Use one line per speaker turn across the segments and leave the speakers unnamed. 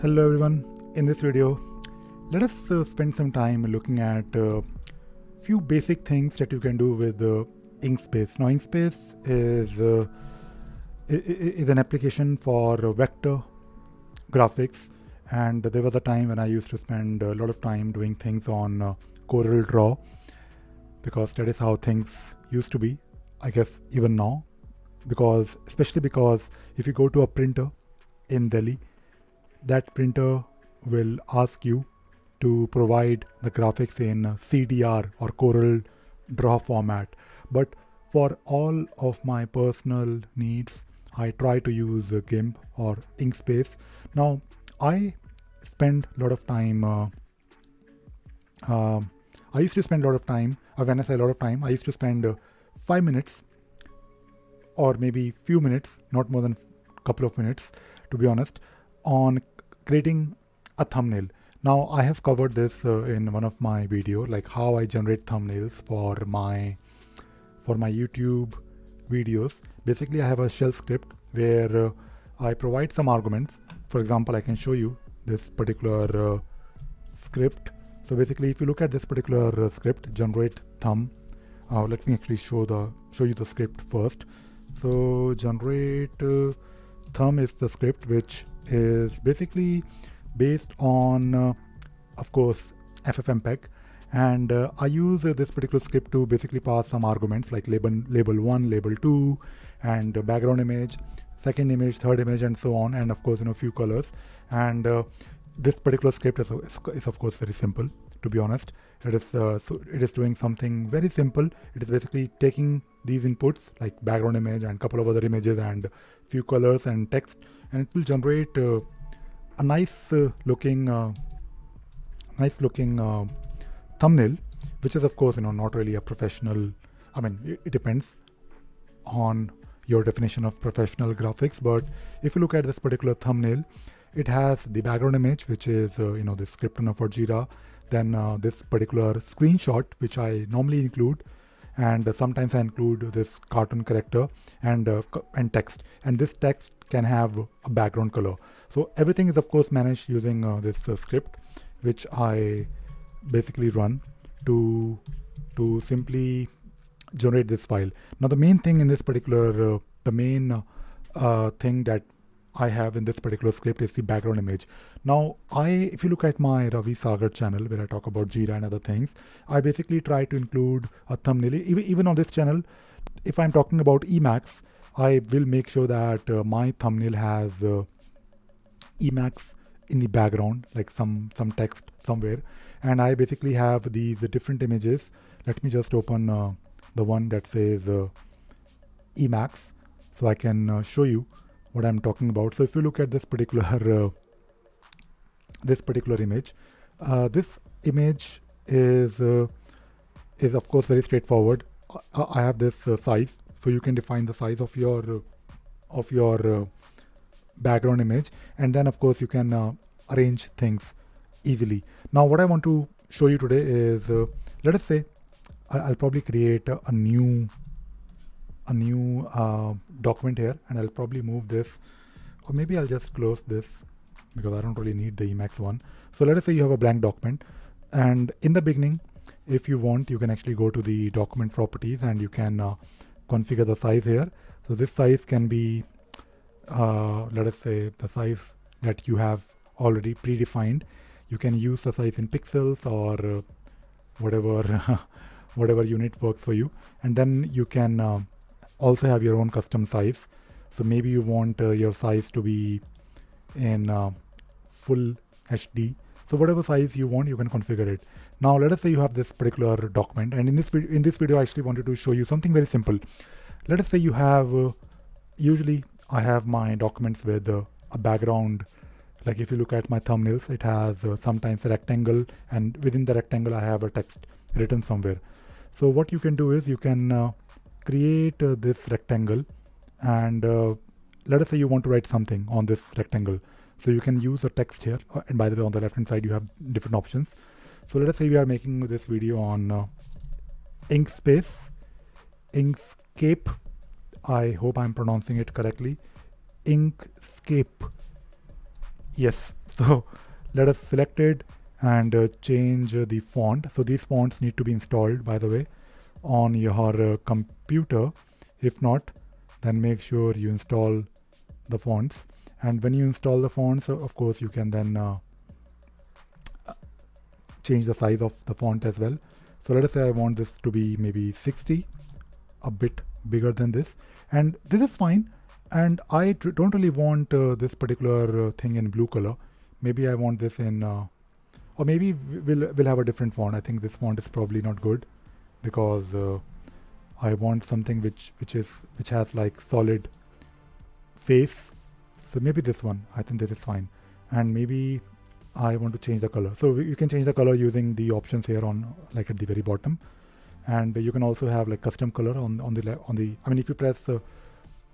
Hello everyone, in this video let us spend some time looking at a few basic things that you can do with Inkspace. Now Inkspace is an application for vector graphics, and there was a time when I used to spend a lot of time doing things on Corel Draw, because that is how things used to be, I guess even now, especially because if you go to a printer in Delhi, that printer will ask you to provide the graphics in CDR or Corel Draw format. But for all of my personal needs, I try to use GIMP or Inkspace. Now, I spend a lot of time. I used to spend a lot of time. When I say a lot of time, I used to spend 5 minutes or maybe few minutes, not more than a couple of minutes, to be honest, on creating a thumbnail. Now I have covered this in one of my videos, like how I generate thumbnails for my YouTube videos. Basically, I have a shell script where I provide some arguments. For example, I can show you this particular script. So basically, if you look at this particular script, generate thumb. Let me actually show you the script first. So generate thumb is the script which is basically based on of course FFmpeg, and I use this particular script to basically pass some arguments like label 1, label 2, and background image, second image, third image, and so on, and of course few colors. And this particular script is of course very simple, to be honest. It is doing something very simple. It is basically taking these inputs like background image and couple of other images and few colors and text, and it will generate a nice looking thumbnail, which is of course not really a professional. I mean, it depends on your definition of professional graphics, but if you look at this particular thumbnail, it has the background image, which is the script for Jira, then this particular screenshot, which I normally include, and sometimes I include this cartoon character and text, and this text can have a background color. So everything is of course managed using this script, which I basically run to simply generate this file. Now the main thing in this particular thing that I have in this particular script is the background image. Now if you look at my Ravi Sagar channel where I talk about Jira and other things, I basically try to include a thumbnail. Even on this channel, if I'm talking about Emacs, I will make sure that my thumbnail has Emacs in the background, like some text somewhere, and I basically have these different images. Let me just open the one that says Emacs, so I can show you what I'm talking about. So if you look at this particular image, this image is of course very straightforward. I have this size, so you can define the size of your background image, and then of course you can arrange things easily. Now what I want to show you today is let us say I'll probably create a new document here, and I'll probably move this, or maybe I'll just close this because I don't really need the Emacs one. So let us say you have a blank document, and in the beginning, if you want, you can actually go to the document properties and you can configure the size here. So this size can be let us say the size that you have already predefined. You can use the size in pixels or whatever unit works for you, and then you can also have your own custom size. So maybe you want your size to be in full HD. So whatever size you want, you can configure it. Now let us say you have this particular document, and in this video I actually wanted to show you something very simple. Let us say you have usually I have my documents with a background. Like if you look at my thumbnails, it has sometimes a rectangle, and within the rectangle I have a text written somewhere. So what you can do is you can create this rectangle, and let us say you want to write something on this rectangle. So you can use a text here, and by the way, on the left hand side you have different options. So let us say we are making this video on Inkscape. I hope I'm pronouncing it correctly. Inkscape. Yes, So let us select it and change the font. So these fonts need to be installed, by the way, on your computer. If not, then make sure you install the fonts. And when you install the fonts, of course, you can then change the size of the font as well. So let us say I want this to be maybe 60, a bit bigger than this, and this is fine. And I don't really want this particular thing in blue color. Maybe I want this in, or maybe we'll have a different font. I think this font is probably not good because I want something which has like solid face. So maybe this one. I think this is fine. And maybe I want to change the color. So you can change the color using the options here on, like at the very bottom. And you can also have like custom color on the. I mean, if you press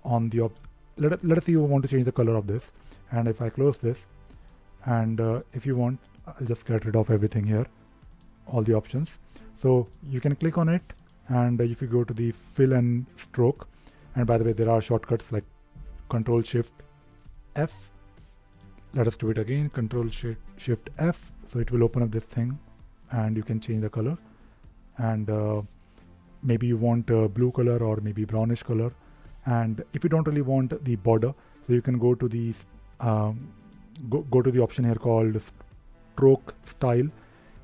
on the let us say you want to change the color of this, and if I close this, and if you want, I'll just get rid of everything here, all the options. So you can click on it, and if you go to the fill and stroke, and by the way, there are shortcuts like Control Shift F. Let us do it again, Control Shift F. So it will open up this thing, and you can change the color. And maybe you want a blue color or maybe brownish color. And if you don't really want the border, so you can go to the go to the option here called stroke style,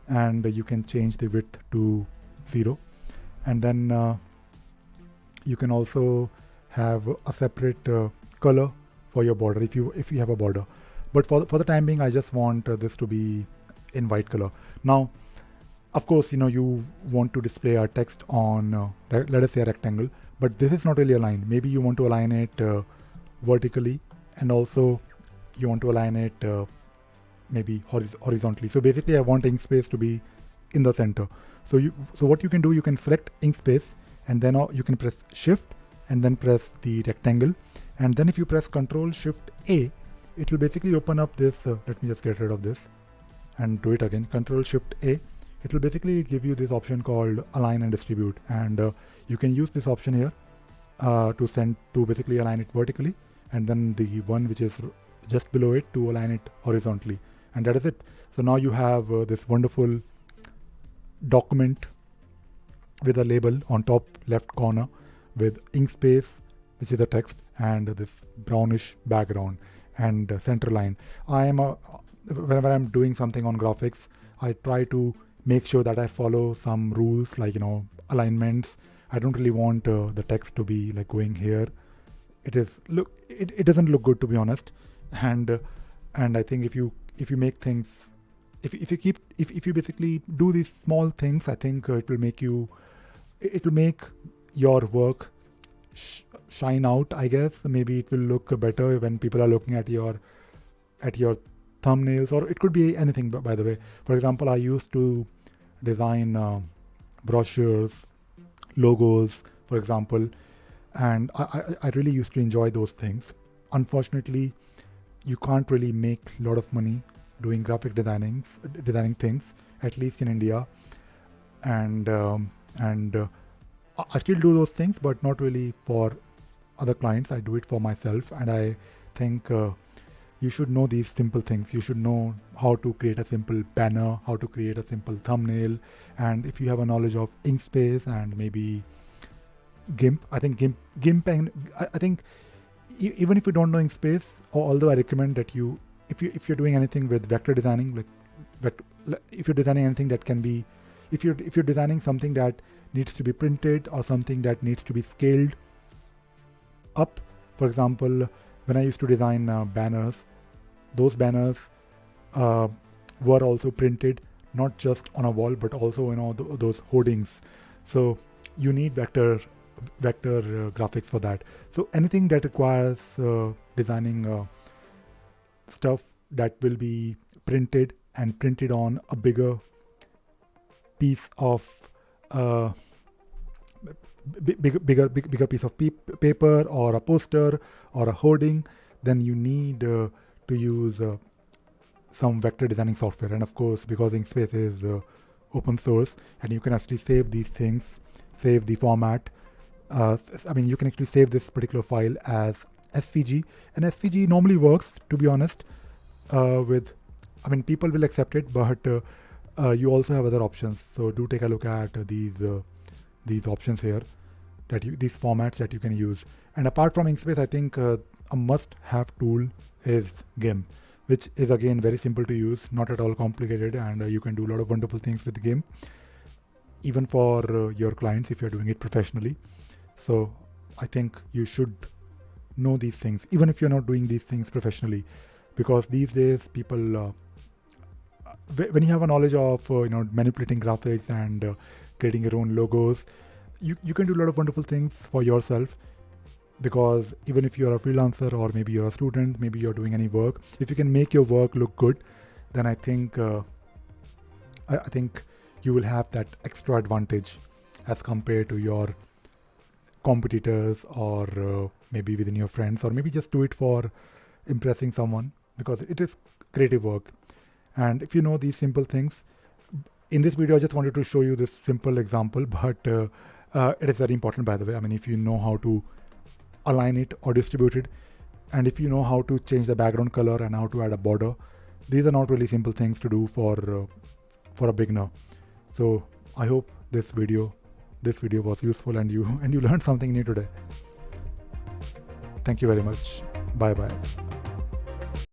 and you can change the width to 0. And then you can also have a separate color for your border if you have a border. But for the time being, I just want this to be in white color. Now, of course, you want to display a text on, let us say, a rectangle, but this is not really aligned. Maybe you want to align it vertically, and also you want to align it maybe horizontally. So basically, I want Inkspace to be in the center. So what you can do, you can select Inkspace, and then you can press Shift, and then press the rectangle, and then if you press Control Shift A, it will basically open up this. Let me just get rid of this and do it again. Control Shift A. It will basically give you this option called Align and Distribute, and you can use this option here to basically align it vertically, and then the one which is just below it to align it horizontally, and that is it. So now you have this wonderful document with a label on top left corner with Inkspace, which is the text, and this brownish background and center line. Whenever I'm doing something on graphics, I try to make sure that I follow some rules like alignments. I don't really want the text to be like going here. It doesn't look good, to be honest. And I think if you make things, if you basically do these small things, I think it will make your work shine out, I guess. Maybe it will look better when people are looking at your thumbnails, or it could be anything, by the way. For example, I used to design brochures, logos, for example, and I really used to enjoy those things. Unfortunately, you can't really make a lot of money doing graphic designing things, at least in India, and I still do those things, but not really for other clients. I do it for myself, and I think you should know these simple things. You should know how to create a simple banner, how to create a simple thumbnail, and if you have a knowledge of Inkspace and maybe GIMP, I think GIMP, and I think even if you don't know Inkspace, although I recommend that if you're doing anything with vector designing, if you're designing anything that can be, if you're designing something that needs to be printed or something that needs to be scaled up. For example, when I used to design banners, those banners were also printed not just on a wall but also those hoardings. So you need vector graphics for that. So anything that requires designing stuff that will be printed on a bigger piece of bigger piece of paper or a poster or a hoarding, then you need to use some vector designing software. And of course, because Inkspace is open source and you can actually save these things, save the format. You can actually save this particular file as SVG, and SVG normally works, to be honest, with I mean, people will accept it, but you also have other options. So do take a look at these options here, these formats that you can use. And apart from Inkspace, I think a must-have tool is GIMP, which is again very simple to use, not at all complicated, and you can do a lot of wonderful things with GIMP, even for your clients if you're doing it professionally. So I think you should know these things, even if you're not doing these things professionally, because these days people, when you have a knowledge of manipulating graphics and creating your own logos, you can do a lot of wonderful things for yourself. Because even if you're a freelancer, or maybe you're a student, maybe you're doing any work, if you can make your work look good, then I think I think you will have that extra advantage as compared to your competitors, or maybe within your friends, or maybe just do it for impressing someone, because it is creative work. And if you know these simple things, in this video I just wanted to show you this simple example, but it is very important, by the way. I mean, if you know how to align it or distribute it, and if you know how to change the background color and how to add a border, these are not really simple things to do for a beginner. So I hope this video was useful, and you learned something new today. Thank you very much. Bye bye.